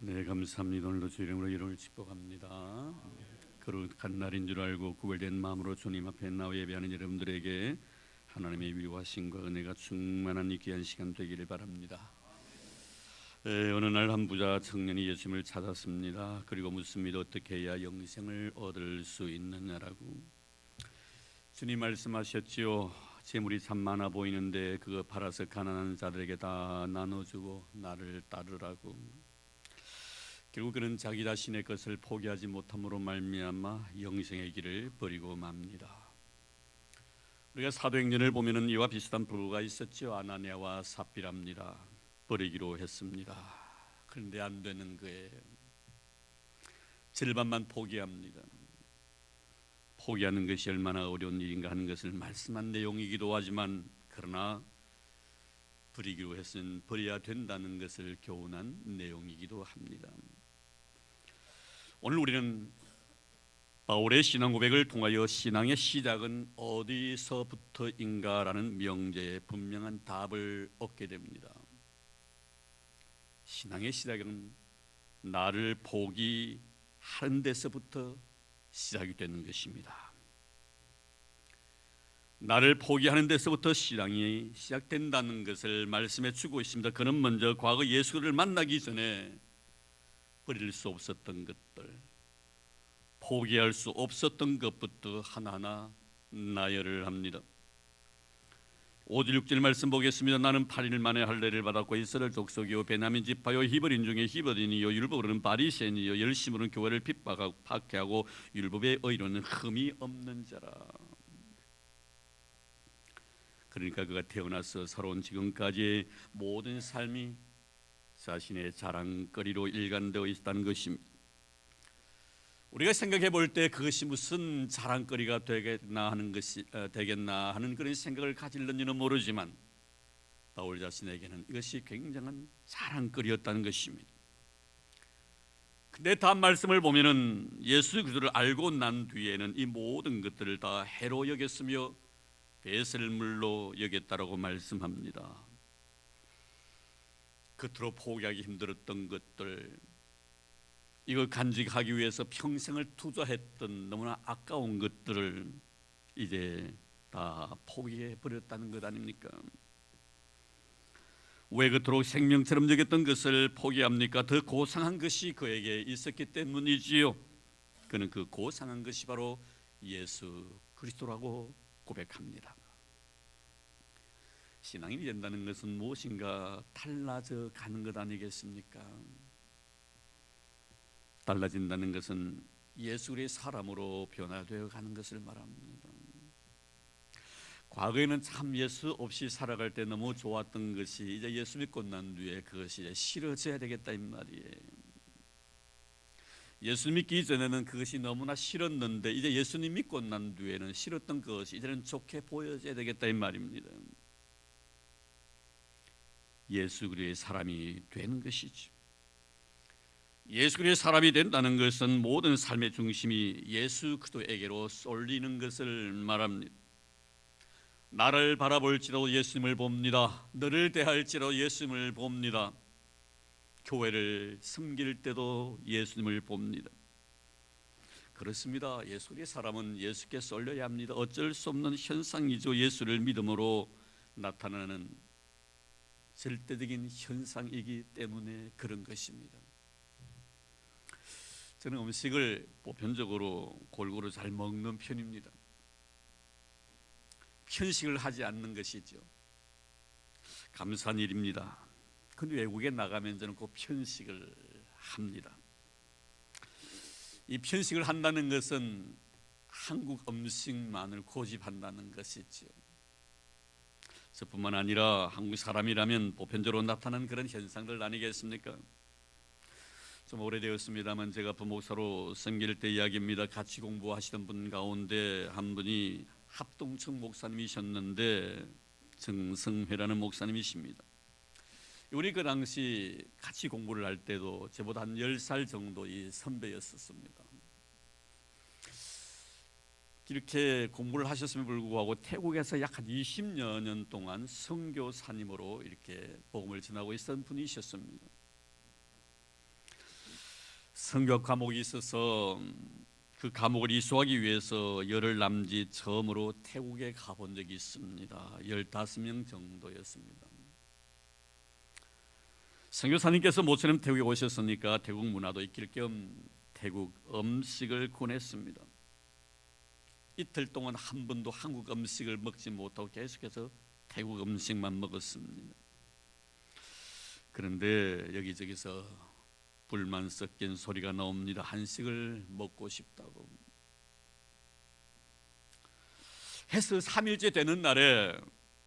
네, 감사합니다. 오늘도 주 이름으로 이름을 축복합니다. 거룩한 날인 줄 알고 구별된 마음으로 주님 앞에 나와 예배하는 여러분들에게 하나님의 위로하심과 은혜가 충만한 이 귀한 시간 되기를 바랍니다. 네, 어느 날 한 부자 청년이 예수님을 찾았습니다. 그리고 묻습니다. 어떻게 해야 영생을 얻을 수 있느냐라고. 주님 말씀하셨지요. 재물이 참 많아 보이는데 그거 팔아서 가난한 자들에게 다 나눠주고 나를 따르라고. 결국 그는 자기 자신의 것을 포기하지 못함으로 말미암아 영생의 길을 버리고 맙니다. 우리가 사도행전을 보면은 이와 비슷한 부부가 있었죠. 아나니아와 삽비라입니다. 버리기로 했습니다. 그런데 안 되는 거예요. 절반만 포기합니다. 포기하는 것이 얼마나 어려운 일인가 하는 것을 말씀한 내용이기도 하지만, 그러나 버리기로 했으면 버려야 된다는 것을 교훈한 내용이기도 합니다. 오늘 우리는 바울의 신앙 고백을 통하여 신앙의 시작은 어디서부터인가라는 명제에 분명한 답을 얻게 됩니다. 신앙의 시작은 나를 포기하는 데서부터 시작이 되는 것입니다. 나를 포기하는 데서부터 신앙이 시작된다는 것을 말씀해 주고 있습니다. 그는 먼저 과거 예수를 만나기 전에 버릴 수 없었던 것들, 포기할 수 없었던 것부터 하나하나 나열을 합니다. 5절 6절 말씀 보겠습니다. 나는 8일 만에 할례를 받았고 이스라엘 족속이요 베냐민 지파요 히브리인 중에 히브리인이요 율법으로는 바리새인이요 열심으로는 교회를 핍박하고 박해하고 율법의 의로는 흠이 없는 자라. 그러니까 그가 태어나서 살아온 지금까지의 모든 삶이 자신의 자랑거리로 일관되어 있다는 것입니다. 우리가 생각해 볼 때 그것이 무슨 자랑거리가 되겠나 하는 그런 생각을 가질는지는 모르지만, 바울 자신에게는 이것이 굉장한 자랑거리였다는 것입니다. 근데 다음 말씀을 보면은 예수 그리스도를 알고 난 뒤에는 이 모든 것들을 다 해로 여겼으며 배설물로 여겼다라고 말씀합니다. 겉으로 포기하기 힘들었던 것들, 이걸 간직하기 위해서 평생을 투자했던 너무나 아까운 것들을 이제 다 포기해 버렸다는 것 아닙니까? 왜 그토록 생명처럼 여겼던 것을 포기합니까? 더 고상한 것이 그에게 있었기 때문이지요. 그는 그 고상한 것이 바로 예수 그리스도라고 고백합니다. 신앙인이 된다는 것은 무엇인가 달라져 가는 것 아니겠습니까? 달라진다는 것은 예수의 사람으로 변화되어 가는 것을 말합니다. 과거에는 참 예수 없이 살아갈 때 너무 좋았던 것이 이제 예수 믿고 난 뒤에 그것이 이제 싫어져야 되겠다 이 말이에요. 예수 믿기 전에는 그것이 너무나 싫었는데 이제 예수님 믿고 난 뒤에는 싫었던 것이 이제는 좋게 보여져야 되겠다 이 말입니다. 예수 그리스도의 사람이 되는 것이죠. 예수 그리스도의 사람이 된다는 것은 모든 삶의 중심이 예수 그리스도에게로 쏠리는 것을 말합니다. 나를 바라볼지라도 예수님을 봅니다. 너를 대할지라도 예수님을 봅니다. 교회를 섬길 때도 예수님을 봅니다. 그렇습니다. 예수 그리스도의 사람은 예수께 쏠려야 합니다. 어쩔 수 없는 현상이죠. 예수를 믿음으로 나타나는 절대적인 현상이기 때문에 그런 것입니다. 저는 음식을 보편적으로 골고루 잘 먹는 편입니다. 편식을 하지 않는 것이죠. 감사한 일입니다. 근데 외국에 나가면 저는 꼭 편식을 합니다. 이 편식을 한다는 것은 한국 음식만을 고집한다는 것이죠. 저뿐만 아니라 한국 사람이라면 보편적으로 나타나는 그런 현상들 아니겠습니까? 좀 오래되었습니다만 제가 부목사로 섬길 때 이야기입니다. 같이 공부하시던 분 가운데 한 분이 합동청 목사님이셨는데 정성회라는 목사님이십니다. 우리 그 당시 같이 공부를 할 때도 저보다 한 10살 정도의 선배였었습니다. 이렇게 공부를 하셨음에 불구하고 태국에서 약 한 20여 년 동안 선교사님으로 이렇게 복음을 전하고 있었던 분이셨습니다. 성교 과목이 있어서 그 과목을 이수하기 위해서 열흘 남짓 처음으로 태국에 가본 적이 있습니다. 15명 정도였습니다. 선교사님께서 모처럼 태국에 오셨으니까 태국 문화도 익힐 겸 태국 음식을 권했습니다. 이틀 동안 한 번도 한국 음식을 먹지 못하고 계속해서 태국 음식만 먹었습니다. 그런데 여기저기서 불만 섞인 소리가 나옵니다. 한식을 먹고 싶다고. 해서 3일째 되는 날에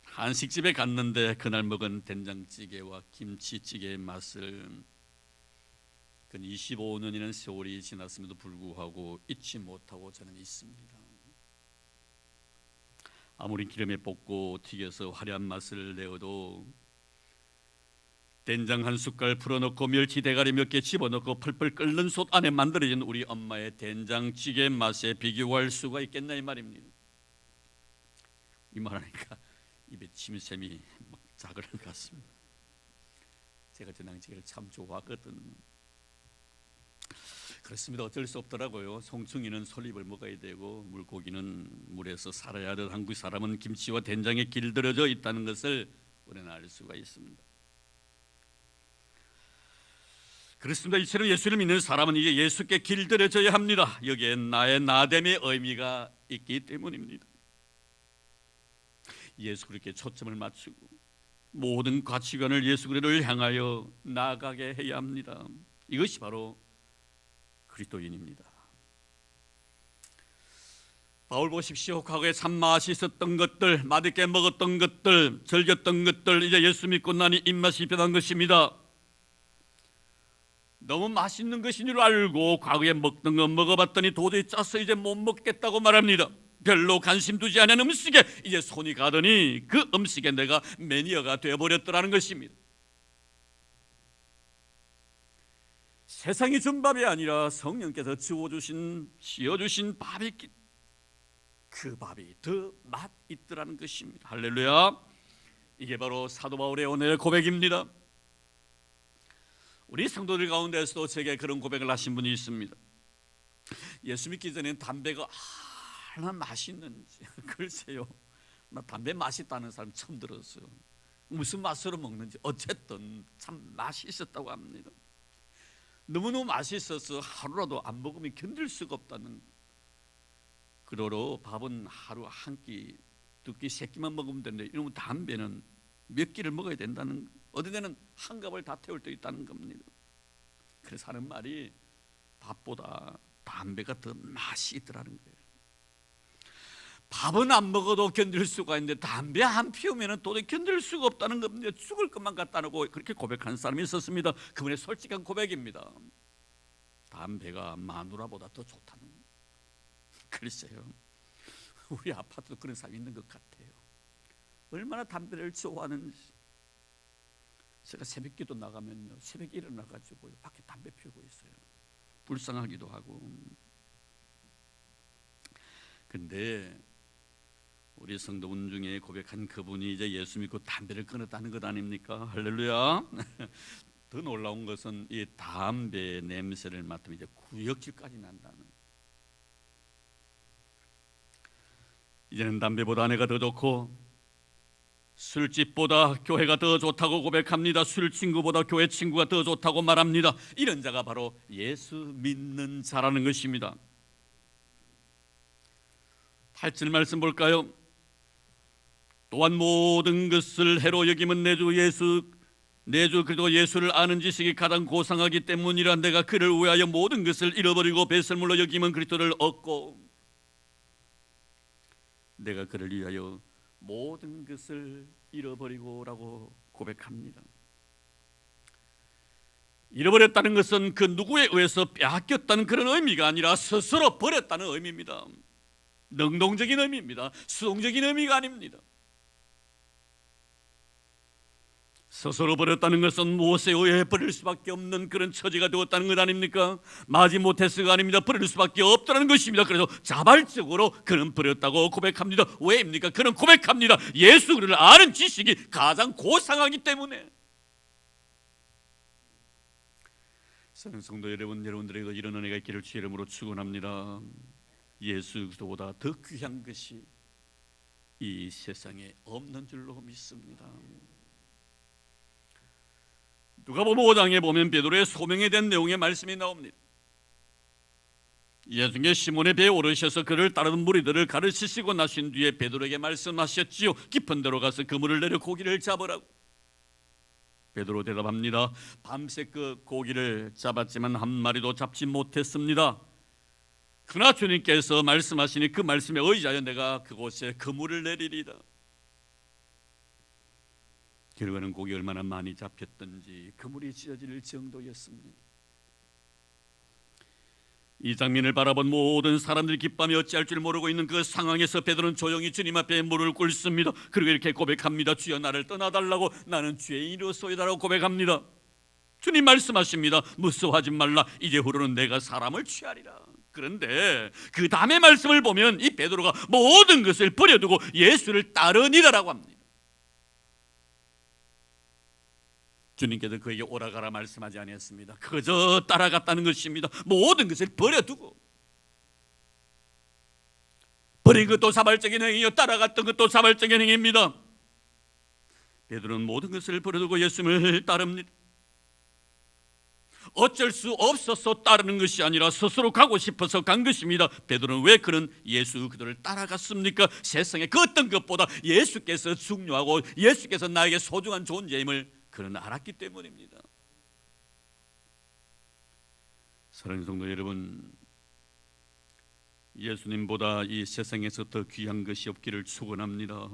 한식집에 갔는데 그날 먹은 된장찌개와 김치찌개의 맛을 그 25년이라는 세월이 지났음에도 불구하고 잊지 못하고 저는 있습니다. 아무리 기름에 볶고 튀겨서 화려한 맛을 내어도 된장 한 숟갈 풀어넣고 멸치 대가리 몇 개 집어넣고 펄펄 끓는 솥 안에 만들어진 우리 엄마의 된장찌개 맛에 비교할 수가 있겠나 이 말입니다. 이 말하니까 입에 침샘이 막 자그러는 것 같습니다. 제가 된장찌개를 참 좋아하거든요. 그렇습니다. 어쩔 수 없더라고요. 송충이는 솔잎을 먹어야 되고 물고기는 물에서 살아야 하듯 한국 사람은 김치와 된장에 길들여져 있다는 것을 우리는 알 수가 있습니다. 그렇습니다. 이처럼 예수를 믿는 사람은 이게 예수께 길들여져야 합니다. 여기에 나의 나됨의 의미가 있기 때문입니다. 예수 그리스도께 초점을 맞추고 모든 가치관을 예수 그리스도를 향하여 나아가게 해야 합니다. 이것이 바로 그리스도인입니다. 바울 보십시오. 과거에 참 맛있었던 것들, 맛있게 먹었던 것들, 즐겼던 것들 이제 예수 믿고 나니 입맛이 변한 것입니다. 너무 맛있는 것인 줄 알고 과거에 먹던 거 먹어봤더니 도저히 짜서 이제 못 먹겠다고 말합니다. 별로 관심 두지 않은 음식에 이제 손이 가더니 그 음식에 내가 매니아가 되어버렸더라는 것입니다. 세상이 준 밥이 아니라 성령께서 지어주신 밥이 있기, 그 밥이 더 맛 있더라는 것입니다. 할렐루야. 이게 바로 사도 바울의 오늘의 고백입니다. 우리 성도들 가운데서도 제게 그런 고백을 하신 분이 있습니다. 예수 믿기 전에는 담배가 얼마나 맛있는지 글쎄요, 나 담배 맛있다는 사람 처음 들었어요. 무슨 맛으로 먹는지 어쨌든 참 맛이 있었다고 합니다. 너무너무 맛있어서 하루라도 안 먹으면 견딜 수가 없다는. 그러로 밥은 하루 한 끼, 두 끼, 세 끼만 먹으면 되는데 이러면 담배는 몇 끼를 먹어야 된다는, 어떤 데는 한 갑을 다 태울 때 있다는 겁니다. 그래서 하는 말이 밥보다 담배가 더 맛이 있더라는 거예요. 밥은 안 먹어도 견딜 수가 있는데 담배 한 피우면 도저히 견딜 수가 없다는 겁니다. 죽을 것만 같다고 그렇게 고백한 사람이 있었습니다. 그분의 솔직한 고백입니다. 담배가 마누라보다 더 좋다는 거예요. 글쎄요, 우리 아파트도 그런 사람이 있는 것 같아요. 얼마나 담배를 좋아하는지. 제가 새벽기도 나가면요, 새벽에 일어나가지고 밖에 담배 피우고 있어요. 불쌍하기도 하고. 근데 우리 성도분 중에 고백한 그분이 이제 예수 믿고 담배를 끊었다는 것 아닙니까? 할렐루야. 더 놀라운 것은 이 담배 냄새를 맡으면 이제 구역질까지 난다는. 이제는 담배보다 아내가 더 좋고 술집보다 교회가 더 좋다고 고백합니다. 술 친구보다 교회 친구가 더 좋다고 말합니다. 이런 자가 바로 예수 믿는 자라는 것입니다. 8절 말씀 볼까요? 또한 모든 것을 해로 여김은 내주 그리고 예수를 아는 지식이 가장 고상하기 때문이라. 내가 그를 위하여 모든 것을 잃어버리고 배설물로 여김은 그리스도를 얻고, 내가 그를 위하여 모든 것을 잃어버리고라고 고백합니다. 잃어버렸다는 것은 그 누구에 의해서 빼앗겼다는 그런 의미가 아니라 스스로 버렸다는 의미입니다. 능동적인 의미입니다. 수동적인 의미가 아닙니다. 스스로 버렸다는 것은 무엇에 의해 버릴 수밖에 없는 그런 처지가 되었다는 것 아닙니까? 마지 못해서가 아닙니다. 버릴 수밖에 없다는 것입니다. 그래서 자발적으로 그는 버렸다고 고백합니다. 왜입니까? 그는 고백합니다. 예수 그리스도를 아는 지식이 가장 고상하기 때문에. 사랑하는 성도 여러분, 여러분들에게도 이런 은혜가 있기를 주의 이름으로 축원합니다. 예수 그리스도보다 더 귀한 것이 이 세상에 없는 줄로 믿습니다. 누가복음 5장에 보면 베드로의 소명에 대한 내용의 말씀이 나옵니다. 예수님께 시몬의 배에 오르셔서 그를 따르는 무리들을 가르치시고 나신 뒤에 베드로에게 말씀하셨지요. 깊은 데로 가서 그물을 내려 고기를 잡으라고. 베드로 대답합니다. 밤새 그 고기를 잡았지만 한 마리도 잡지 못했습니다. 그러나 주님께서 말씀하시니 그 말씀에 의지하여 내가 그곳에 그물을 내리리다. 결과는 고기 얼마나 많이 잡혔던지 그물이 찢어질 정도였습니다. 이 장면을 바라본 모든 사람들이 기뻐하며 어찌할 줄 모르고 있는 그 상황에서 베드로는 조용히 주님 앞에 무릎을 꿇습니다. 그리고 이렇게 고백합니다. 주여 나를 떠나달라고, 나는 죄인이로소이다라고 고백합니다. 주님 말씀하십니다. 무서워하지 말라, 이제 후로는 내가 사람을 취하리라. 그런데 그 다음의 말씀을 보면 이 베드로가 모든 것을 버려두고 예수를 따르니라라고 합니다. 주님께서 그에게 오라가라 말씀하지 아니했습니다. 그저 따라갔다는 것입니다. 모든 것을 버려두고, 버린 것도 자발적인 행위요, 따라갔던 것도 자발적인 행위입니다. 베드로는 모든 것을 버려두고 예수님을 따릅니다. 어쩔 수 없어서 따르는 것이 아니라 스스로 가고 싶어서 간 것입니다. 베드로는 왜 그런 예수 그들을 따라갔습니까? 세상의 그 어떤 것보다 예수께서 중요하고 예수께서 나에게 소중한 존재임을 그는 알았기 때문입니다. 사랑하는 성도 여러분, 예수님보다 이 세상에서 더 귀한 것이 없기를 축원합니다.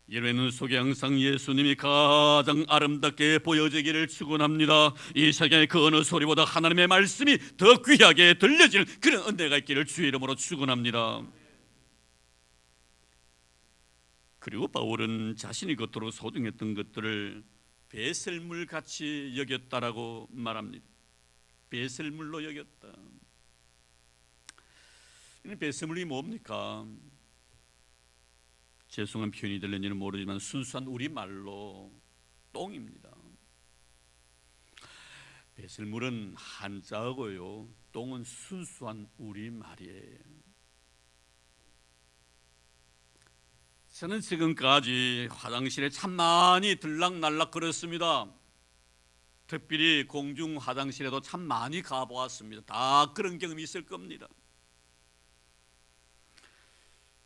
여러분의 눈 속에 항상 예수님이 가장 아름답게 보여지기를 축원합니다. 이 세상의 그 어느 소리보다 하나님의 말씀이 더 귀하게 들려지는 그런 은혜가 있기를 주의 이름으로 축원합니다. 그리고 바울은 자신이 겉으로 소중했던 것들을 배설물같이 여겼다라고 말합니다. 배설물로 여겼다. 배설물이 뭡니까? 죄송한 표현이 될는지는 모르지만 순수한 우리말로 똥입니다. 배설물은 한자어고요, 똥은 순수한 우리말이에요. 저는 지금까지 화장실에 참 많이 들락날락 걸었습니다. 특별히 공중 화장실에도 참 많이 가보았습니다. 다 그런 경험이 있을 겁니다.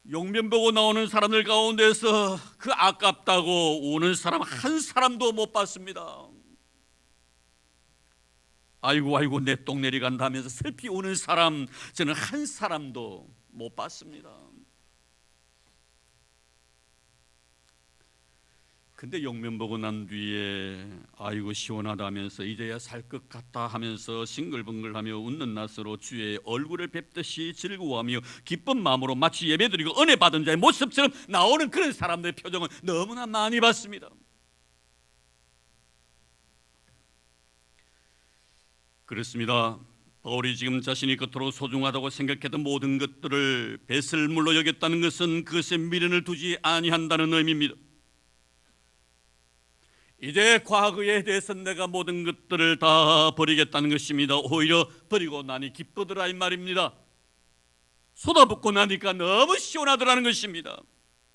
용변 보고 나오는 사람들 가운데서 그 아깝다고 우는 사람 한 사람도 못 봤습니다. 아이고 내 똥 내려간다 하면서 슬피 우는 사람 저는 한 사람도 못 봤습니다. 근데 용면 보고 난 뒤에 아이고 시원하다 하면서 이제야 살 것 같다 하면서 싱글벙글하며 웃는 낯으로 주의 얼굴을 뵙듯이 즐거워하며 기쁜 마음으로 마치 예배드리고 은혜 받은 자의 모습처럼 나오는 그런 사람들의 표정을 너무나 많이 봤습니다. 그렇습니다. 바울이 지금 자신이 겉으로 소중하다고 생각했던 모든 것들을 배설물로 여겼다는 것은 그것에 미련을 두지 아니한다는 의미입니다. 이제 과거에 대해서 내가 모든 것들을 다 버리겠다는 것입니다. 오히려 버리고 나니 기쁘더라 이 말입니다. 쏟아붓고 나니까 너무 시원하더라는 것입니다.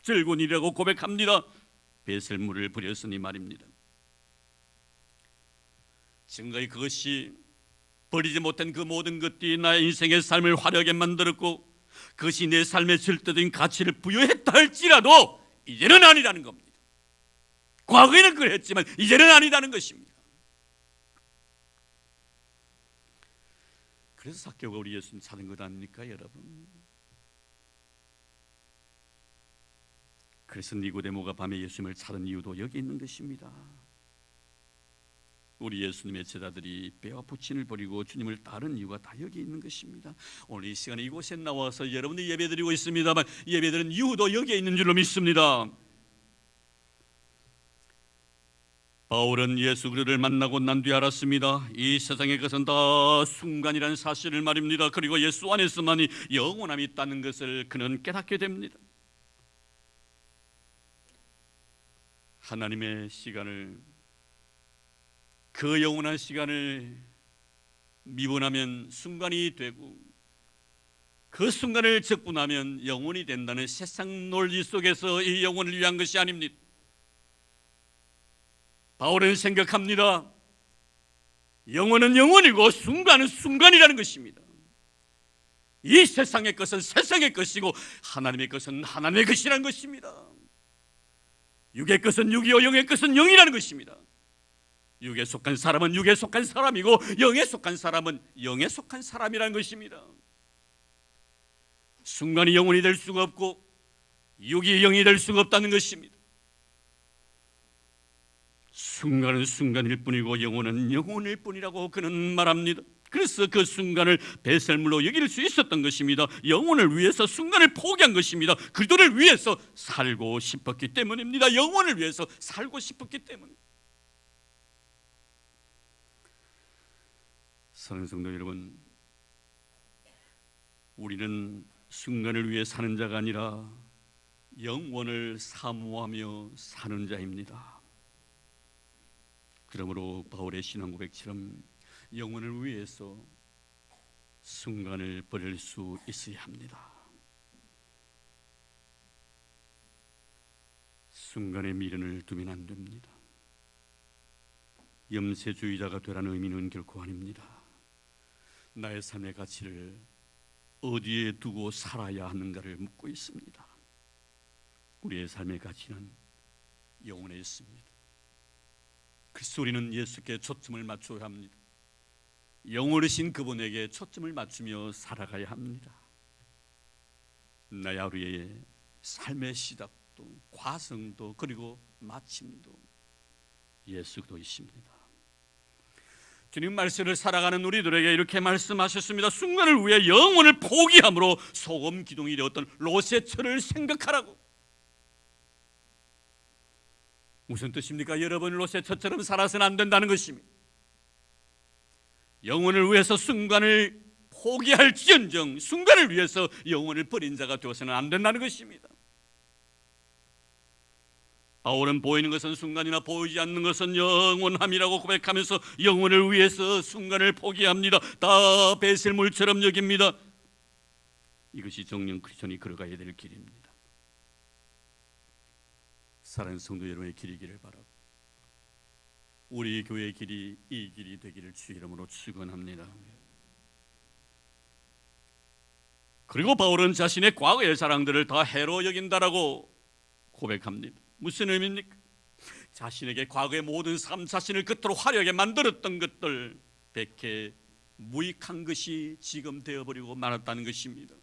즐거운 일이라고 고백합니다. 배설물을 버렸으니 말입니다. 지금까지 그것이 버리지 못한 그 모든 것들이 나의 인생의 삶을 화려하게 만들었고 그것이 내 삶의 절대적인 가치를 부여했다 할지라도 이제는 아니라는 겁니다. 과거에는 그랬지만 이제는 아니다는 것입니다. 그래서 삭개오가 우리 예수님 찾은 것 아닙니까 여러분? 그래서 니고데모가 밤에 예수님을 찾은 이유도 여기 있는 것입니다. 우리 예수님의 제자들이 배와 부친을 버리고 주님을 따른 이유가 다 여기 있는 것입니다. 오늘 이 시간에 이곳에 나와서 여러분이 예배드리고 있습니다만 예배드리는 이유도 여기에 있는 줄로 믿습니다. 바울은 예수 그리스도를 만나고 난 뒤 알았습니다. 이 세상의 것은 다 순간이라는 사실을 말입니다. 그리고 예수 안에서만이 영원함이 있다는 것을 그는 깨닫게 됩니다. 하나님의 시간을 그 영원한 시간을 미분하면 순간이 되고 그 순간을 적분하면 영원이 된다는 세상 논리 속에서 이 영혼을 위한 것이 아닙니다. 바울은 생각합니다. 영혼은 영혼이고 순간은 순간이라는 것입니다. 이 세상의 것은 세상의 것이고 하나님의 것은 하나님의 것이라는 것입니다. 육의 것은 육이요 영의 것은 영이라는 것입니다. 육에 속한 사람은 육에 속한 사람이고 영에 속한 사람은 영에 속한 사람이라는 것입니다. 순간이 영혼이 될 수가 없고 육이 영이 될 수가 없다는 것입니다. 순간은 순간일 뿐이고 영혼은 영혼일 뿐이라고 그는 말합니다. 그래서 그 순간을 배설물로 여길 수 있었던 것입니다. 영혼을 위해서 순간을 포기한 것입니다. 그들을 위해서 살고 싶었기 때문입니다. 영혼을 위해서 살고 싶었기 때문입니다. 사랑하는 성도 여러분, 우리는 순간을 위해 사는 자가 아니라 영원을 사모하며 사는 자입니다. 그러므로 바울의 신앙 고백처럼 영혼을 위해서 순간을 버릴 수 있어야 합니다. 순간에 미련을 두면 안 됩니다. 염세주의자가 되라는 의미는 결코 아닙니다. 나의 삶의 가치를 어디에 두고 살아야 하는가를 묻고 있습니다. 우리의 삶의 가치는 영혼에 있습니다. 그래서 우리는 예수께 초점을 맞춰야 합니다. 영원하신 그분에게 초점을 맞추며 살아가야 합니다. 나의 하루의 삶의 시작도 과정도 그리고 마침도 예수 그리스도이십니다. 주님 말씀을 살아가는 우리들에게 이렇게 말씀하셨습니다. 순간을 위해 영혼을 포기함으로 소금 기둥이 되었던 롯의 생각하라고. 무슨 뜻입니까? 여러분 롯의 처처럼 살아서는 안 된다는 것입니다. 영혼을 위해서 순간을 포기할지언정 순간을 위해서 영혼을 버린 자가 되어서는 안 된다는 것입니다. 바울은 보이는 것은 순간이나 보이지 않는 것은 영원함이라고 고백하면서 영혼을 위해서 순간을 포기합니다. 다 배설물처럼 여깁니다. 이것이 정령 크리스천이 걸어가야 될 길입니다. 사랑하는 성도 여러분의 길이기를 바라고 우리 교회의 길이 이 길이 되기를 주 이름으로 축원합니다. 그리고 바울은 자신의 과거의 자랑들을 다 해로 여긴다라고 고백합니다. 무슨 의미입니까? 자신에게 과거의 모든 삶 자신을 끝으로 화려하게 만들었던 것들 백해 무익한 것이 지금 되어버리고 말았다는 것입니다.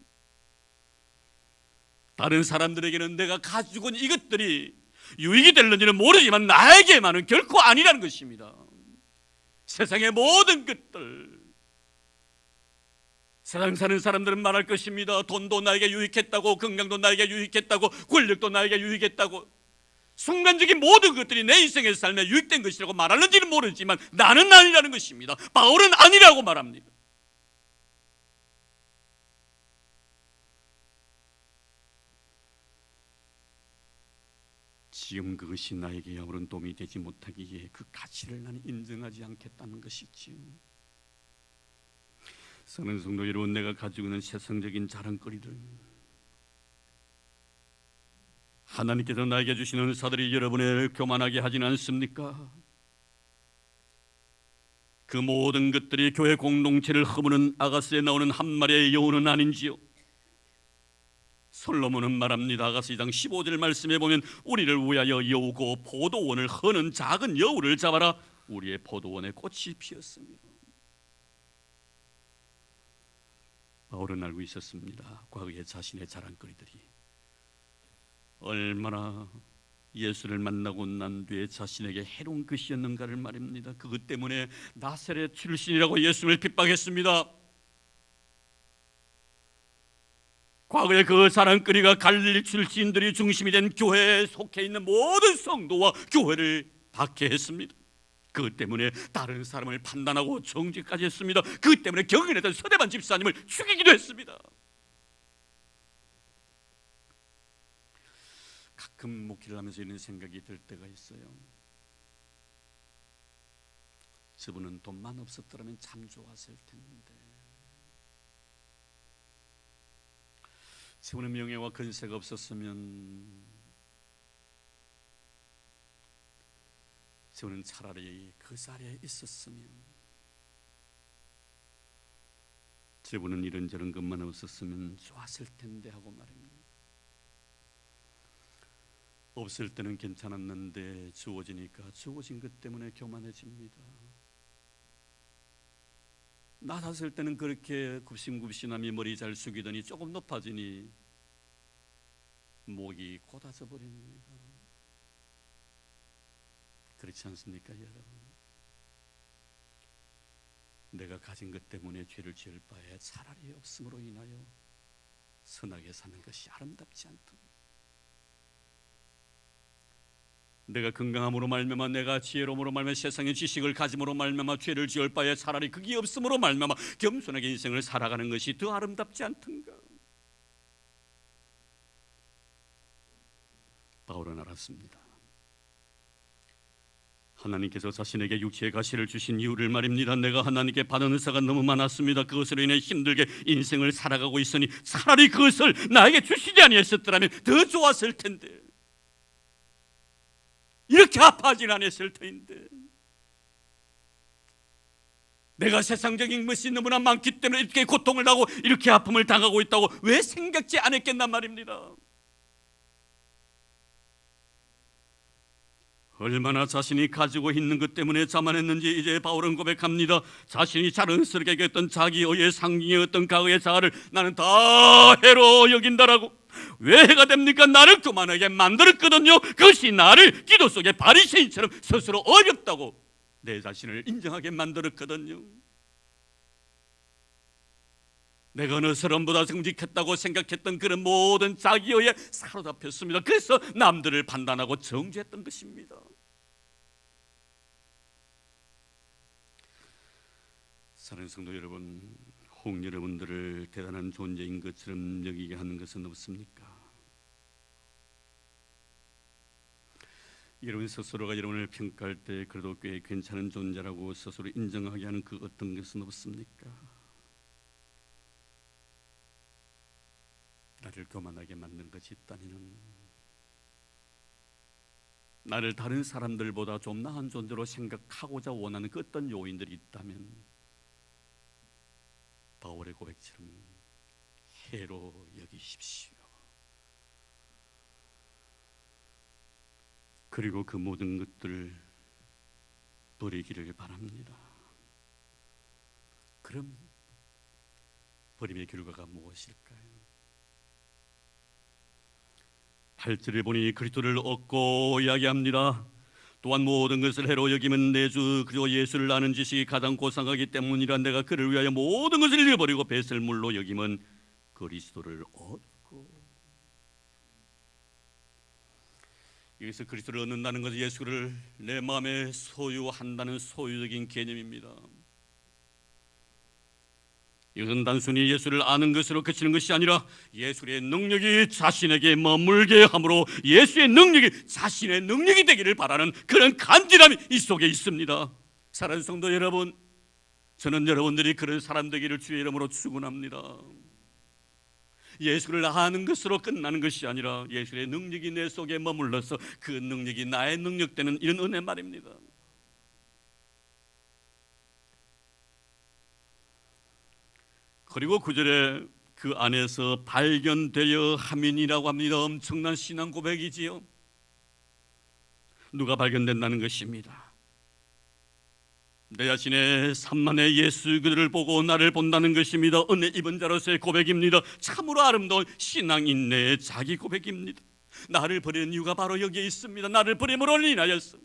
다른 사람들에게는 내가 가지고 있는 이것들이 유익이 될는지는 모르지만 나에게만은 결코 아니라는 것입니다. 세상의 모든 것들 세상 사는 사람들은 말할 것입니다. 돈도 나에게 유익했다고, 건강도 나에게 유익했다고, 권력도 나에게 유익했다고, 순간적인 모든 것들이 내 인생의 삶에 유익된 것이라고 말하는지는 모르지만 나는 아니라는 것입니다. 바울은 아니라고 말합니다. 지금 그것이 나에게 아무런 도움이 되지 못하기에 그 가치를 나는 인정하지 않겠다는 것이지요. 사랑하는 성도 여러분, 내가 가지고 있는 세상적인 자랑거리들, 하나님께서 나에게 주시는 은사들이 여러분을 교만하게 하지는 않습니까? 그 모든 것들이 교회 공동체를 허무는 아가스에 나오는 한 마리의 여우는 아닌지요? 솔로몬은 말합니다. 아가서 2장 15절 말씀에 보면 우리를 위하여 여우고 포도원을 허는 작은 여우를 잡아라. 우리의 포도원에 꽃이 피었습니다. 바울은 알고 있었습니다. 과거의 자신의 자랑거리들이 얼마나 예수를 만나고 난 뒤에 자신에게 해로운 것이었는가를 말입니다. 그것 때문에 나사렛 출신이라고 예수를 핍박했습니다. 과거에 그 자랑거리가 갈릴리 출신들이 중심이 된 교회에 속해 있는 모든 성도와 교회를 박해했습니다. 그것 때문에 다른 사람을 판단하고 정죄까지 했습니다. 그것 때문에 경건했던 서대반 집사님을 죽이기도 했습니다. 가끔 목회를 하면서 이런 생각이 들 때가 있어요. 저분은 돈만 없었더라면 참 좋았을 텐데, 저분은 명예와 근세가 없었으면, 저분은 차라리 그 자리에 있었으면, 저분은 이런저런 것만 없었으면 좋았을 텐데 하고 말입니다. 없을 때는 괜찮았는데 주어지니까 주어진 것 때문에 교만해집니다. 낮았을 때는 그렇게 굽신굽신하며 머리 잘 숙이더니 조금 높아지니 목이 곧아져 버립니다. 그렇지 않습니까, 여러분? 내가 가진 것 때문에 죄를 지을 바에 차라리 없음으로 인하여 선하게 사는 것이 아름답지 않든, 내가 건강함으로 말미암아, 내가 지혜로움으로 말미암아, 세상의 지식을 가짐으로 말미암아 죄를 지을 바에 차라리 그게 없음으로 말미암아 겸손하게 인생을 살아가는 것이 더 아름답지 않던가. 바울은 알았습니다. 하나님께서 자신에게 육체의 가시를 주신 이유를 말입니다. 내가 하나님께 받은 은사가 너무 많았습니다. 그것으로 인해 힘들게 인생을 살아가고 있으니 차라리 그것을 나에게 주시지 아니하셨더라면 더 좋았을 텐데, 이렇게 아파하진 않았을 터인데, 내가 세상적인 것이 너무나 많기 때문에 이렇게 고통을 하고 이렇게 아픔을 당하고 있다고 왜 생각지 않았겠단 말입니다. 얼마나 자신이 가지고 있는 것 때문에 자만했는지 이제 바울은 고백합니다. 자신이 자랑스럽게 여겼던 자기의 상징의 어떤 과거의 자아를 나는 다 해로 여긴다라고. 왜 해가 됩니까? 나를 교만하게 만들었거든요. 그것이 나를 기도 속에 바리새인처럼 스스로 어렵다고 내 자신을 인정하게 만들었거든요. 내가 어느 사람보다 정직했다고 생각했던 그런 모든 자기의 사로잡혔습니다. 그래서 남들을 판단하고 정죄했던 것입니다. 사랑하는 성도 여러분, 혹 여러분들을 대단한 존재인 것처럼 여기게 하는 것은 없습니까? 여러분 스스로가 여러분을 평가할 때 그래도 꽤 괜찮은 존재라고 스스로 인정하게 하는 그 어떤 것은 없습니까? 나를 교만하게 만든 것이 있다니는, 나를 다른 사람들보다 좀 나은 존재로 생각하고자 원하는 그 어떤 요인들이 있다면 바울의 고백처럼 해로 여기십시오. 그리고 그 모든 것들을 버리기를 바랍니다. 그럼 버림의 결과가 무엇일까요? 8절에 보니 그리스도를 얻고 이야기합니다. 또한 모든 것을 해로 여기면 내 주 그리스도 예수를 아는 지식이 가장 고상하기 때문이라. 내가 그를 위하여 모든 것을 잃어버리고 배설물로 여기면 그리스도를 얻고. 여기서 그리스도를 얻는다는 것은 예수를 내 마음에 소유한다는 소유적인 개념입니다. 이것은 단순히 예수를 아는 것으로 그치는 것이 아니라 예수의 능력이 자신에게 머물게 함으로 예수의 능력이 자신의 능력이 되기를 바라는 그런 간절함이 이 속에 있습니다. 사랑하는 성도 여러분, 저는 여러분들이 그런 사람 되기를 주의 이름으로 축원합니다. 예수를 아는 것으로 끝나는 것이 아니라 예수의 능력이 내 속에 머물러서 그 능력이 나의 능력 되는 이런 은혜 말입니다. 그리고 9절에 그 안에서 발견되어 함이라고 합니다. 엄청난 신앙 고백이지요. 누가 발견된다는 것입니다. 내 자신의 산만의 예수 그들을 보고 나를 본다는 것입니다. 은혜 입은 자로서의 고백입니다. 참으로 아름다운 신앙 인내의 자기 고백입니다. 나를 버리는 이유가 바로 여기에 있습니다. 나를 버림으로 인하여서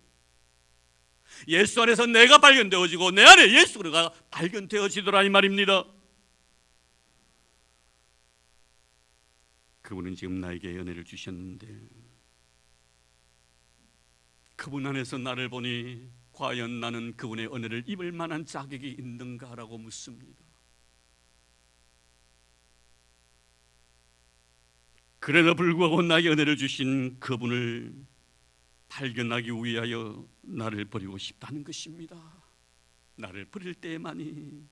예수 안에서 내가 발견되어지고 내 안에 예수가 발견되어지더라 이 말입니다. 그분은 지금 나에게 은혜를 주셨는데 그분 안에서 나를 보니 과연 나는 그분의 은혜를 입을 만한 자격이 있는가라고 묻습니다. 그래도 불구하고 나에게 은혜를 주신 그분을 발견하기 위하여 나를 버리고 싶다는 것입니다. 나를 버릴 때만이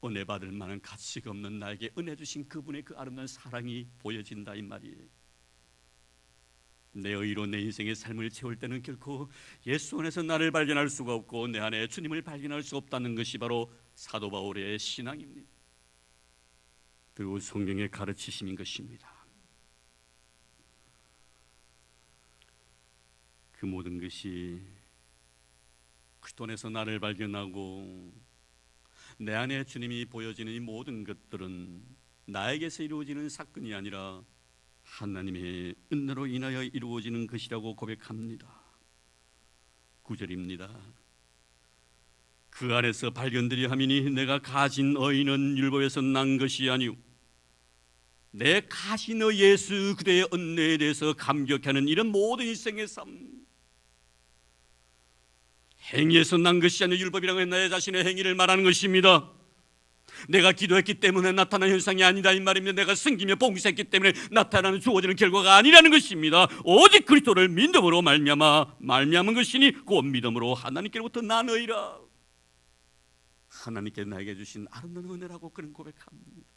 은혜 받을 만한 가치가 없는 나에게 은혜 주신 그분의 그 아름다운 사랑이 보여진다 이 말이에요. 내 의로 내 인생의 삶을 채울 때는 결코 예수 안에서 나를 발견할 수가 없고 내 안에 주님을 발견할 수 없다는 것이 바로 사도 바울의 신앙입니다. 그리고 성경의 가르치심인 것입니다. 그 모든 것이 그리스도 안에서 나를 발견하고 내 안에 주님이 보여지는 이 모든 것들은 나에게서 이루어지는 사건이 아니라 하나님의 은혜로 인하여 이루어지는 것이라고 고백합니다. 9절입니다. 그 안에서 발견되려 함이니 내가 가진 의는 율법에서 난 것이 아니오 내 가진 의 예수 그대의 은혜에 대해서 감격하는 이런 모든 일생의 삶, 행위에서 난 것이 아니라 율법이라고 나 자신의 행위를 말하는 것입니다. 내가 기도했기 때문에 나타난 현상이 아니다 이 말입니다. 내가 섬기며 봉사했기 때문에 나타나는 주어지는 결과가 아니라는 것입니다. 오직 그리스도를 믿음으로 말미암은 것이니 곧 믿음으로 하나님께로부터 나느니라. 하나님께 나에게 주신 아름다운 은혜라고 그런 고백합니다.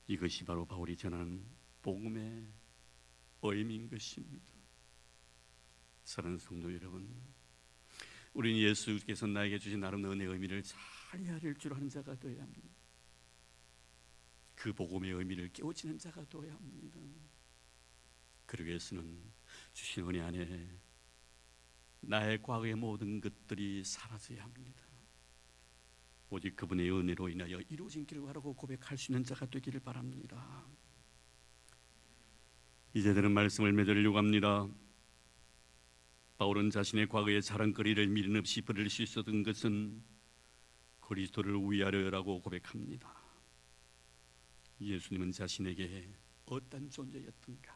이것이 바로 바울이 전하는 복음의 의미인 것입니다. 사랑하는 성도 여러분, 우리는 예수께서 나에게 주신 아름다운 은혜의 의미를 잘 헤아릴 줄 아는 자가 되어야 합니다. 그 복음의 의미를 깨우치는 자가 되어야 합니다. 그러기 위해서는 주신 은혜 안에 나의 과거의 모든 것들이 사라져야 합니다. 오직 그분의 은혜로 인하여 이루어진 결과라고 고백할 수 있는 자가 되기를 바랍니다. 이제 들은 말씀을 맺으려고 합니다. 바울은 자신의 과거의 자랑거리를 미련 없이 버릴 수 있었던 것은 그리스도를 위하여라고 고백합니다. 예수님은 자신에게 어떤 존재였던가?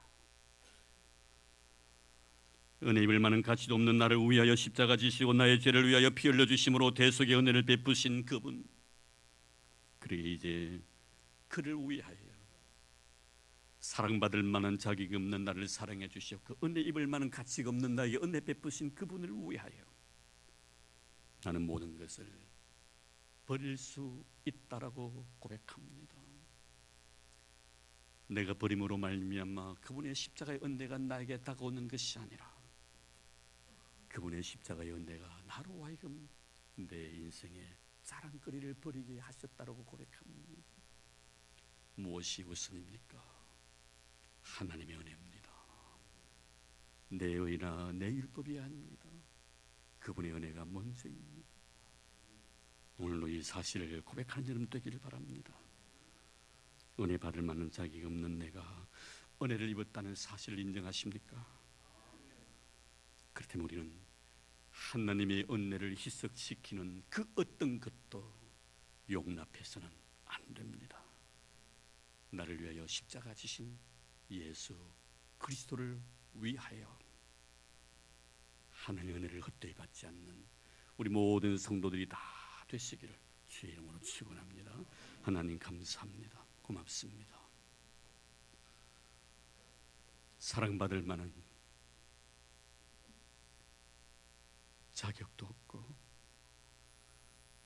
은혜 입을 만한 가치도 없는 나를 위하여 십자가 지시고 나의 죄를 위하여 피 흘려 주심으로 대속의 은혜를 베푸신 그분, 그러게 이제 그를 위하여 사랑받을 만한 자격이 없는 나를 사랑해 주셨고 은혜 입을 만한 가치가 없는 나에게 은혜 베푸신 그분을 위하여 나는 모든 것을 버릴 수 있다라고 고백합니다. 내가 버림으로 말미암아 그분의 십자가의 은혜가 나에게 다가오는 것이 아니라 그분의 십자가의 은혜가 나로 하여금 내 인생의 자랑거리를 버리게 하셨다라고 고백합니다. 무엇이 우선입니까? 하나님의 은혜입니다. 내 의나 내 율법이 아닙니다. 그분의 은혜가 먼저입니다. 오늘도 이 사실을 고백하는 여러분 되기를 바랍니다. 은혜 받을 만한 자격이 없는 내가 은혜를 입었다는 사실을 인정하십니까? 그렇다면 우리는 하나님의 은혜를 희석시키는 그 어떤 것도 용납해서는 안 됩니다. 나를 위하여 십자가 지신 예수 그리스도를 위하여 하나님의 은혜를 헛되이 받지 않는 우리 모든 성도들이 다 되시기를 주의 이름으로 축원합니다. 하나님 감사합니다. 고맙습니다. 사랑받을 만한 자격도 없고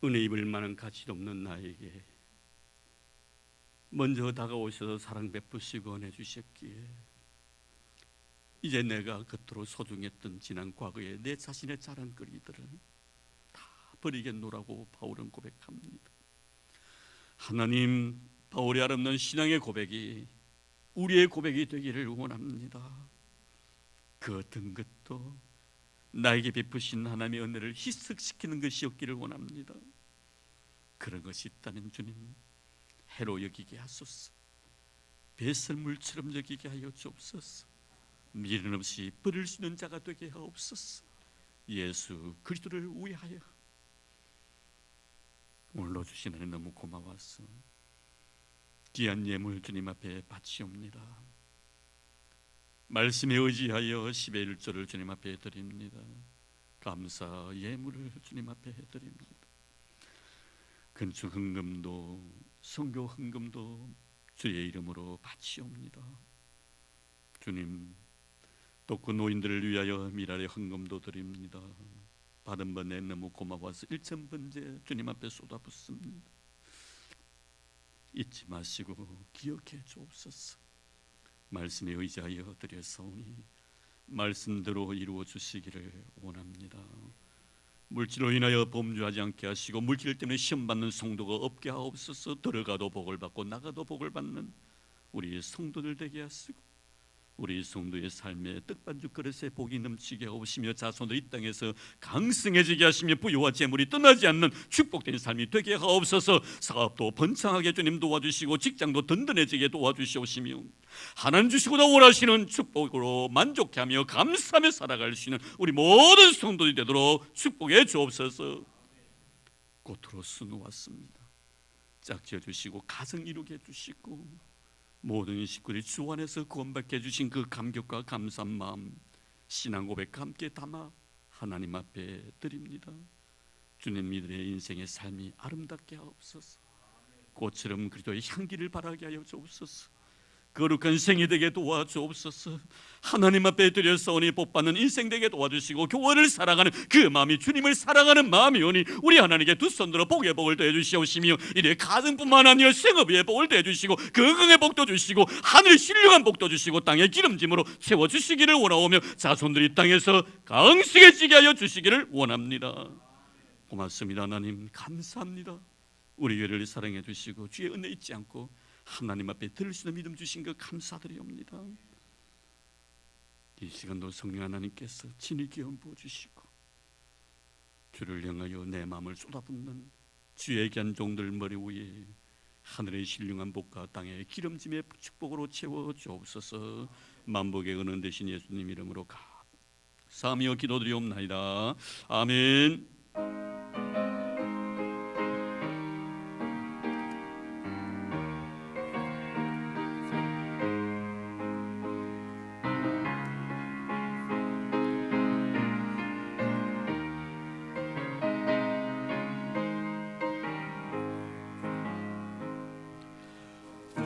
은혜 입을 만한 가치도 없는 나에게 먼저 다가오셔서 사랑 베푸시고 은혜 주셨기에 이제 내가 그토록 소중했던 지난 과거의 내 자신의 자랑거리들을 다 버리겠노라고 바울은 고백합니다. 하나님, 바울의 아름다운 신앙의 고백이 우리의 고백이 되기를 원합니다. 그 어떤 것도 나에게 베푸신 하나님의 은혜를 희석시키는 것이 없기를 원합니다. 그런 것이 있다면 주님, 해로 여기게 하소서. 배설물처럼 여기게 하여 주옵소서. 미련 없이 버릴 수 있는 자가 되게 하옵소서. 예수 그리스도를 위하여. 오늘로 주신 은혜 너무 고마워서 귀한 예물 주님 앞에 바치옵니다. 말씀에 의지하여 10의 1조를 주님 앞에 드립니다. 감사 예물을 주님 앞에 드립니다. 건축 헌금도 선교 헌금도 주의 이름으로 바치옵니다. 주님, 또 그 노인들을 위하여 미랄의 헌금도 드립니다. 받은 번에 너무 고마워서 1,000번째 주님 앞에 쏟아붓습니다. 잊지 마시고 기억해 주옵소서. 말씀에 의지하여 드렸사오니 말씀대로 이루어 주시기를 원합니다. 물질로 인하여 범죄하지 않게 하시고 물질 때문에 시험 받는 성도가 없게 하옵소서. 들어가도 복을 받고 나가도 복을 받는 우리 성도들 되게 하시고 우리 성도의 삶에 떡반죽 그릇에 복이 넘치게 하시며 자손들 이 땅에서 강성해지게 하시며 부유와 재물이 떠나지 않는 축복된 삶이 되게 하옵소서. 사업도 번창하게 주님 도와주시고 직장도 든든해지게 도와주시옵시며 하나님 주시고도 원하시는 축복으로 만족하며 감사하며 살아갈 수 있는 우리 모든 성도들이 되도록 축복해 주옵소서. 꽃으로 수놓았습니다. 짝지어 주시고 가정 이루게 해주시고 모든 식구들이 주 안에서 구원받게 해주신 그 감격과 감사한 마음 신앙 고백과 함께 담아 하나님 앞에 드립니다. 주님들의 인생의 삶이 아름답게 하옵소서. 꽃처럼 그리스도의 향기를 바라게 하여 주옵소서. 거룩한 생이 되게 도와주옵소서. 하나님 앞에 드려서오니 복받는 인생 되게 도와주시고 교회를 사랑하는 그 마음이 주님을 사랑하는 마음이오니 우리 하나님께 두 손들어 복의 복을 더해주시옵시며 이래 가정뿐만 아니라 생업의 복을 더해주시고 건강의 복도 주시고 하늘의 신령한 복도 주시고 땅의 기름짐으로 채워주시기를 원하오며 자손들이 땅에서 강성해지게 하여 주시기를 원합니다. 고맙습니다. 하나님 감사합니다. 우리 교회를 사랑해 주시고 주의 은혜 잊지 않고 하나님 앞에 들을 수 있는 믿음 주신 것 감사드리옵니다. 이 시간도 성령 하나님께서 친히 기름 부어주시고 주를 향하여 내 마음을 쏟아붓는 주의 귀한 종들 머리 위에 하늘의 신령한 복과 땅의 기름짐의 축복으로 채워 주옵소서. 만복의 은은 되신 예수님 이름으로 감사하며 기도드리옵나이다. 아멘.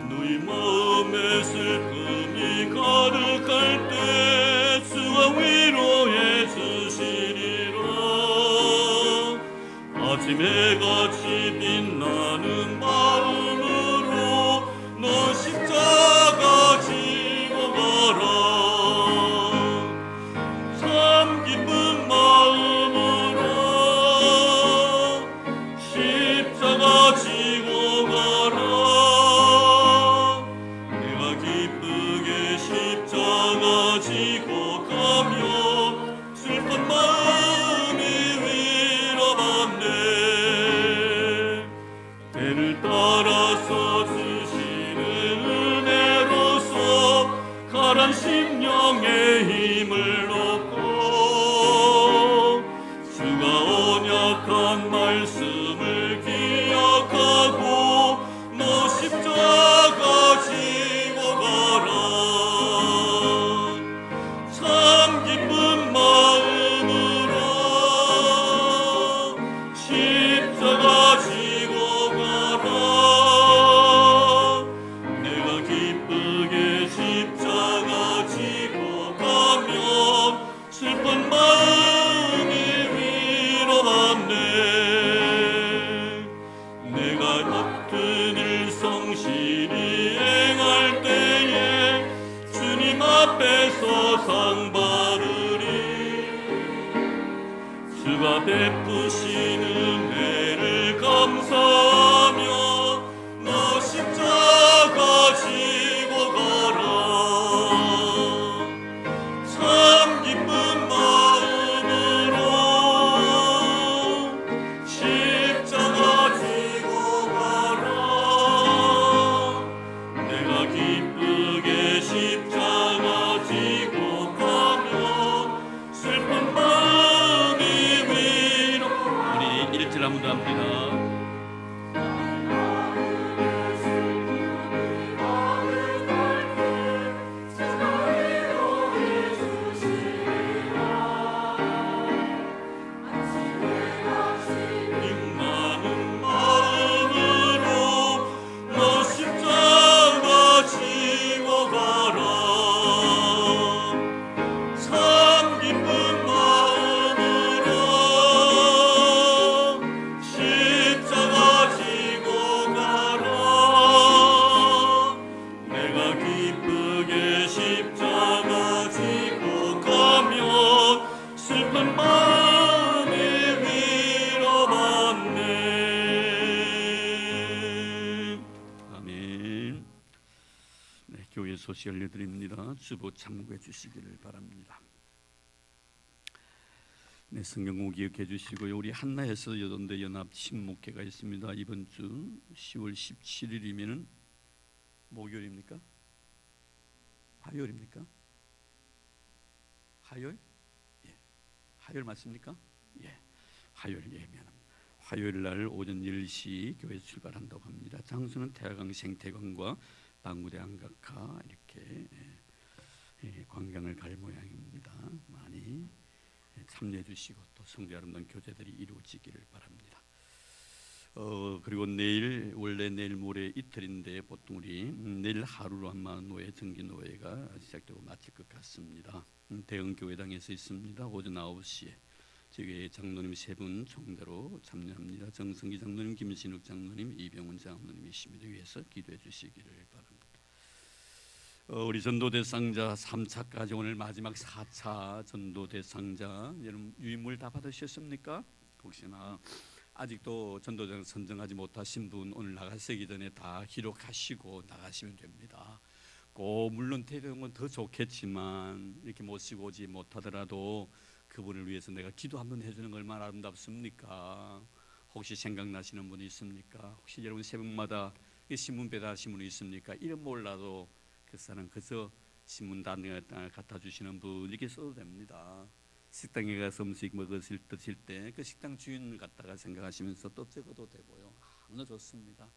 너희 마음에 슬픔이 가득할 때 주가 위로해 주시리라. 아침에 같이 빛나는 마음으로 너 십자가 지고 가라. 참 기쁜 마음으로 십자가 지고 가라. 십자가 지고 가며 슬픈 마음이 위로받네. 때를 따라서 주시는 은혜로서 가란 심령의 힘을 얻고 주가 언약한 말씀을 기억하고 너 십자가 지고 가라. 참 기쁜 마음으로 십자가 지고 가라. 내가 기쁘게 십자가 지고 가면 슬픈 마음이 위로받네. 내가 앞둔 일 성실히 행할 때에 주님 앞에서 상 받으리. 주가 베푸신 은혜를 감사하며 너 십자가 지고 가라. 참 기쁜 마음으로 십자가 지고 가라. 내가 기쁘게 십자가 지고 가면 슬픈 마음이 위로. 우리 1절 한번 더 합니다. 천만의 위로받네. 아멘. 네, 교회 소식 알려드립니다. 주보 참고해 주시기를 바랍니다. 네, 성경공 기억해 주시고요. 우리 한나에서 여돈대 연합 친목회가 있습니다. 이번 주 10월 17일이면은 목요일입니까? 화요일입니까? 화요일? 예. 화요일 맞습니까? 예. 화요일 예매합니다. 화요일 날 오전 10시 교회 출발한다고 합니다. 장소는 태화강 생태관과 방구대 안각화 이렇게 관광을 갈 모양입니다. 많이 참여해 주시고 또 성도 여러분 교제들이 이루어지기를 바랍니다. 그리고 내일 원래 내일 모레 이틀인데 보통 우리 내일 하루로 아마 노예 정기 노예가 시작되고 마칠 것 같습니다. 대형 교회당에서 있습니다. 오전 9시에 저희 장로님 세 분 총대로 참여합니다. 정성기 장로님, 김신욱 장로님, 이병훈 장로님이십니다. 위해서 기도해 주시기를 바랍니다. 우리 전도대상자 3차까지 오늘 마지막 4차 전도대상자 여러분 유인물 다 받으셨습니까? 혹시나 아직도 전도대상 선정하지 못하신 분 오늘 나가시기 전에 다 기록하시고 나가시면 됩니다. 물론 태동은 더 좋겠지만 이렇게 모시고 오지 못하더라도 그분을 위해서 내가 기도 한번 해주는 거 얼마나 아름답습니까? 혹시 생각나시는 분이 있습니까? 혹시 여러분 새벽마다 신문 배달하신 분이 있습니까? 이름 몰라도 그 사람 그저 신문 단에 갖다 주시는 분에게 써도 됩니다. 식당에 가서 음식 드실 때 그 식당 주인을 갖다가 생각하시면서 또 적어도 되고요. 너무나 좋습니다.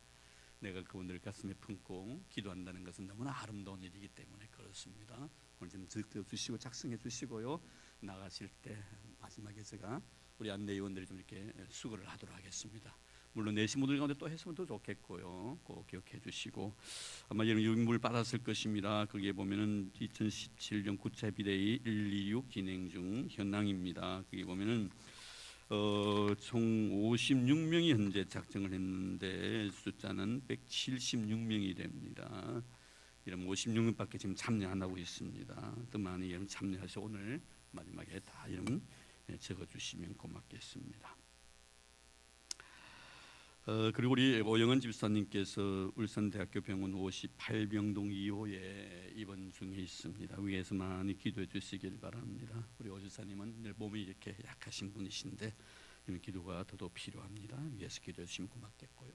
내가 그분들 가슴에 품고 기도한다는 것은 너무나 아름다운 일이기 때문에 그렇습니다. 오늘 좀 적어 주시고 작성해 주시고요. 나가실 때 마지막에 제가 우리 안내위원들이 좀 이렇게 수고를 하도록 하겠습니다. 물론 내신 분들 가운데 또 했으면 더 좋겠고요. 꼭 기억해 주시고 아마 여러분 유인물 받았을 것입니다. 거기에 보면은 2017년 구체 비대위 126 진행 중 현황입니다. 거기 보면은 총 56명이 현재 작성을 했는데 숫자는 176명이 됩니다. 이런 56명밖에 지금 참여 안 하고 있습니다. 더 많이 여러분 참여하셔 오늘 마지막에 다 이름 적어주시면 고맙겠습니다. 그리고 우리 오영은 집사님께서 울산대학교 병원 58병동 2호에 입원 중에 있습니다. 위에서 많이 기도해 주시길 바랍니다. 우리 오 집사님은 늘 몸이 이렇게 약하신 분이신데 이런 기도가 더더욱 필요합니다. 위에서 기도해 주시면 고맙겠고요.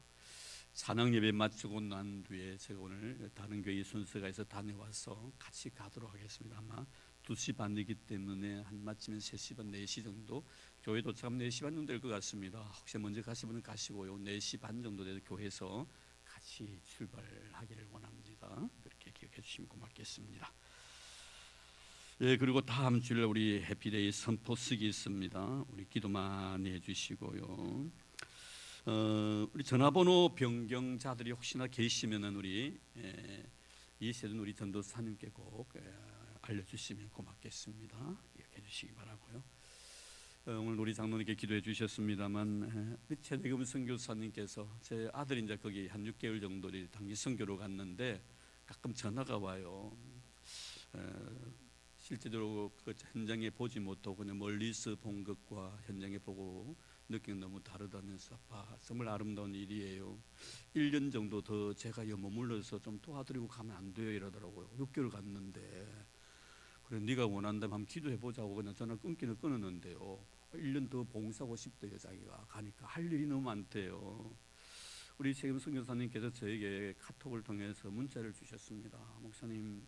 찬양 예배 마치고 난 뒤에 제가 오늘 다른 교회 순서가 있어 다녀와서 같이 가도록 하겠습니다. 아마 2시 반이기 때문에 한 마치면 3시 반, 4시 정도 교회 도착하면 4시 반 정도 될 것 같습니다. 혹시 먼저 가시는 분은 가시고요. 4시 반 정도 돼서 교회에서 같이 출발하기를 원합니다. 그렇게 기억해 주시면 고맙겠습니다. 예, 그리고 다음 주일 우리 해피데이 선포식이 있습니다. 우리 기도 많이 해주시고요. 우리 전화번호 변경자들이 혹시나 계시면은 우리 이 세든 우리 전도사님께 꼭 알려주시면 고맙겠습니다. 이렇게 해주시기 바라고요. 오늘 우리 장로님께 기도해 주셨습니다만 최대금 선교사님께서 제 아들이 이제 거기 한 6개월 정도 단기 선교로 갔는데 가끔 전화가 와요. 실제로 그 현장에 보지 못하고 그냥 멀리서 본 것과 현장에 보고 느끼는 너무 다르다면서 아빠 정말 아름다운 일이에요. 1년 정도 더 제가 여 머물러서 좀 도와드리고 가면 안 돼요 이러더라고요. 6개월 갔는데 그래 네가 원한다면 한번 기도해 보자고 그냥 전화 끊기는 끊었는데요. 1년 더 봉사하고 싶대요. 자기가 가니까 할 일이 너무 많대요. 우리 최금 선교사님께서 저에게 카톡을 통해서 문자를 주셨습니다. 목사님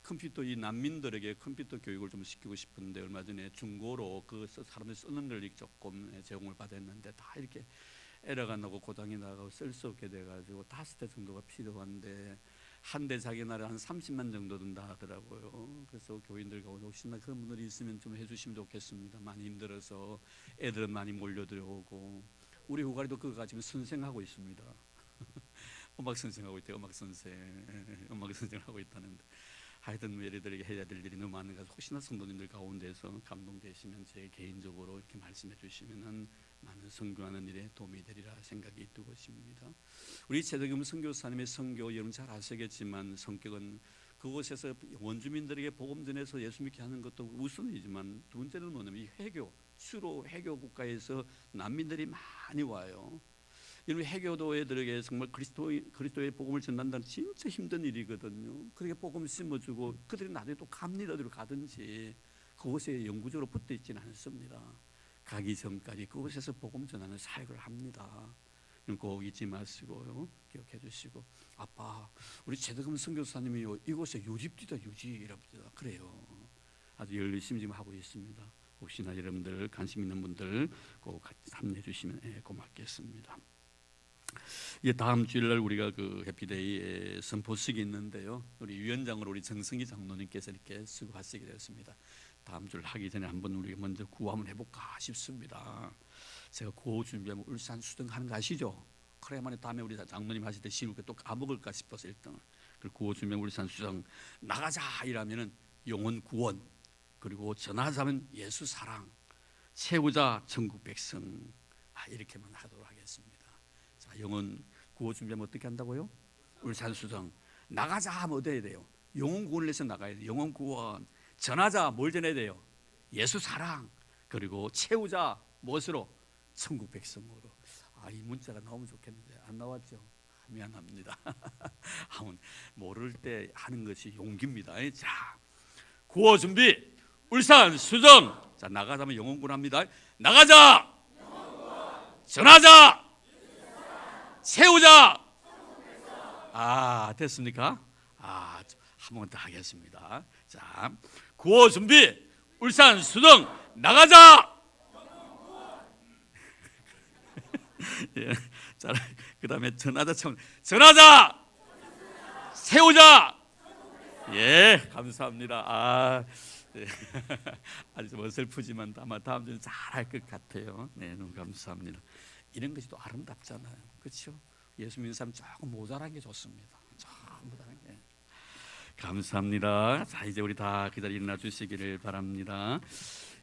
컴퓨터 이 난민들에게 컴퓨터 교육을 좀 시키고 싶은데 얼마 전에 중고로 그 사람들이 쓰는 걸 조금 제공을 받았는데 다 이렇게 에러가 나고 고장이 나고 쓸 수 없게 돼가지고 5대 정도가 필요한데 한 대 자기 나라 한 30만 정도 든다 하더라고요. 그래서 교인들 가운데 혹시나 그런 분들이 있으면 좀 해주시면 좋겠습니다. 많이 힘들어서 애들은 많이 몰려들어오고 우리 후가리도 그거 가지고 선생하고 있습니다. 음악 선생하고 있대요. 음악 선생을 하고 있다는데 하여튼 예리들에게 해야 될 일이 너무 많은 것같아서 혹시나 성도님들 가운데서 감동되시면 제 개인적으로 이렇게 말씀해 주시면은 많은 선교하는 일에 도움이 되리라 생각이 드고 있습니다. 우리 최덕임 선교사님의 선교 여러분 잘 아시겠지만 성격은 그곳에서 원주민들에게 복음 전해서 예수 믿게 하는 것도 우선이지만 두 번째는 뭐냐면 이 해교, 주로 해교 국가에서 난민들이 많이 와요. 이런 해교도에들에게 정말 그리스도의 복음을 전한다는 진짜 힘든 일이거든요. 그렇게 복음 심어주고 그들이 나중에 또 갑니다. 어디로 가든지 그곳에 영구적으로 붙어 있지는 않습니다. 가기 전까지 그곳에서 복음 전하는 사역을 합니다. 꼭 잊지 마시고요. 기억해 주시고, 아빠 우리 최덕흠 선교사님이 이곳에 유집지다 유지랍니다. 그래요. 아주 열심히 지금 하고 있습니다. 혹시나 여러분들 관심 있는 분들 꼭 같이 참여해 주시면 고맙겠습니다. 이제 다음 주일날 우리가 그 해피데이 선포식이 있는데요. 우리 위원장으로 우리 정승기 장로님께서 이렇게 수고하시게 되었습니다. 다음 주를 하기 전에 한번 우리가 먼저 구호 한번 해볼까 싶습니다. 제가 구호 준비하면 울산 수등하는 거 아시죠? 그래야만 다음에 우리 장로님 하실 때 쉬우게 또 까먹을까 싶어서 일단 그 구호 준비하면 울산 수등 나가자 이라면은 영혼 구원, 그리고 전하자면 예수 사랑, 채우자 천국 백성, 이렇게만 하도록 하겠습니다. 자, 영혼 구호 준비하면 어떻게 한다고요? 울산 수등 나가자 하면 어디 해야 돼요? 영혼 구원을 해서 나가야 돼요. 영혼 구원. 전하자 뭘 전해야 돼요? 예수 사랑, 그리고 채우자 무엇으로? 천국 백성으로. 이 문자가 나오면 좋겠는데 안 나왔죠? 미안합니다. 모를 때 하는 것이 용기입니다. 자, 구호 준비. 울산 수정. 자, 나가자면 영혼군 합니다. 나가자. 전하자. 채우자. 됐습니까? 한 번 더 하겠습니다. 자, 구호 준비. 울산 수정 나가자. 예, 자, 그다음에 전하자 세우자. 예, 감사합니다. 네. 아주 좀 어설프지만 아마 다음 주는 잘할 것 같아요. 네, 너무 감사합니다. 이런 것이 또 아름답잖아요, 그렇죠? 예수 믿는 사람 조금 모자란 게 좋습니다. 조금 모자란 게. 감사합니다. 자, 이제 우리 다 그 자리에 일어나 주시기를 바랍니다.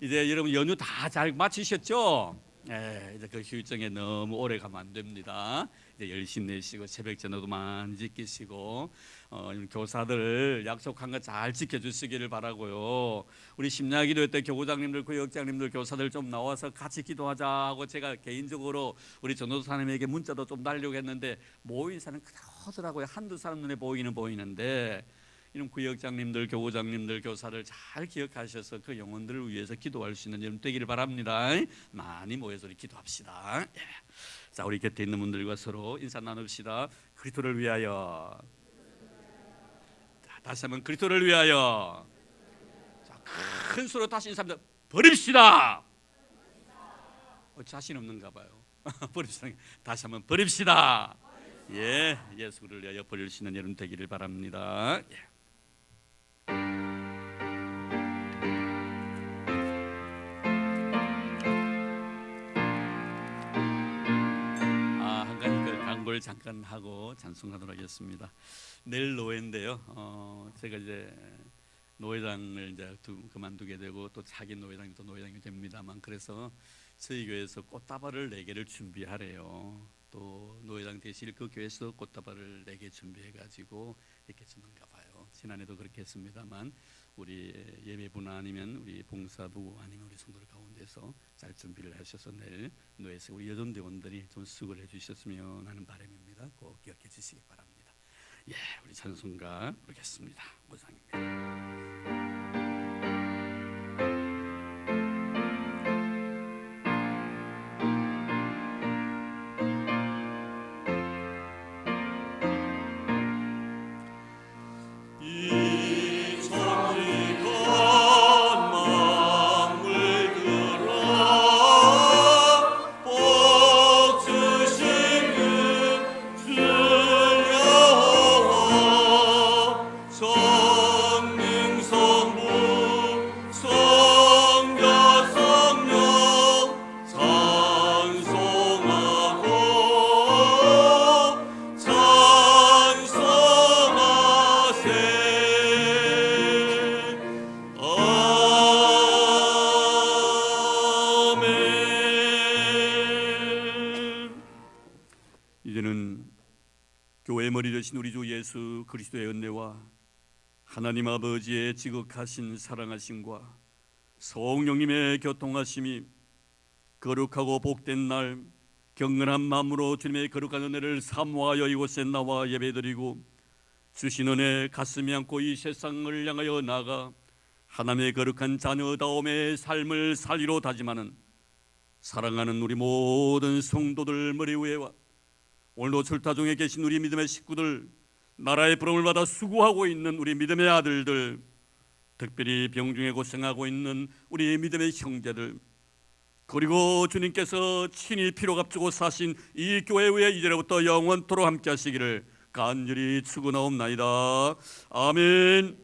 이제 여러분 연휴 다 잘 마치셨죠? 이제 그 휴일정에 너무 오래 가면 안 됩니다. 이제 열심 내시고 새벽 전도도 많이 지키시고 교사들 약속한 거 잘 지켜주시기를 바라고요. 우리 심야기도 때 교구장님들, 구역장님들, 교사들 좀 나와서 같이 기도하자 하고 제가 개인적으로 우리 전도사님에게 문자도 좀 달려고 했는데 모인 사람 크더라고요. 한두 사람 눈에 보이는데 이런 구역장님들, 교구장님들, 교사들 잘 기억하셔서 그 영혼들을 위해서 기도할 수 있는 여러분 되기를 바랍니다. 많이 모여서 우리 기도합시다. 자, 우리 곁에 있는 분들과 서로 인사 나눕시다. 그리스도를 위하여. 자, 다시 한번 그리스도를 위하여. 자, 큰 소리로 다시 인사합니다. 버립시다. 자신 없는가 봐요. 버립시다. 다시 한번 버립시다. 예, 예수를 위하여 버릴 수 있는 여러분 되기를 바랍니다. 광고를 잠깐 하고 찬송하도록 하겠습니다. 내일 노회인데요. 제가 이제 노회장을 이제 그만두게 되고 또 자기 노회장이 또 노회장이 됩니다만, 그래서 저희 교회에서 꽃다발을 4개를 준비하래요. 또 노회장 대신 그 교회에서 꽃다발을 4개 준비해가지고 이렇게 주는가 봐요. 지난해도 그렇게 했습니다만 우리 예배부나 아니면 우리 봉사부 아니면 우리 성도들 가운데서 잘 준비를 하셔서 내일 노회에서 우리 여전대원들이 좀 수고를 해주셨으면 하는 바람입니다. 꼭 기억해 주시기 바랍니다. 예, 우리 찬송가 부르겠습니다. 모상입니다. 이제는 교회의 머리 되신 우리 주 예수 그리스도의 은혜와 하나님 아버지의 지극하신 사랑하심과 성령님의 교통하심이 거룩하고 복된 날 경건한 마음으로 주님의 거룩한 은혜를 사모하여 이곳에 나와 예배드리고 주신 은혜 가슴에 안고 이 세상을 향하여 나가 하나님의 거룩한 자녀다움의 삶을 살리로 다짐하는 사랑하는 우리 모든 성도들 머리 위에와 오늘도 출타 중에 계신 우리 믿음의 식구들, 나라의 부름을 받아 수고하고 있는 우리 믿음의 아들들, 특별히 병중에 고생하고 있는 우리 믿음의 형제들, 그리고 주님께서 친히 피로 값주고 사신 이 교회 위에 이제로부터 영원토록 함께 하시기를 간절히 축원하옵나이다. 아멘.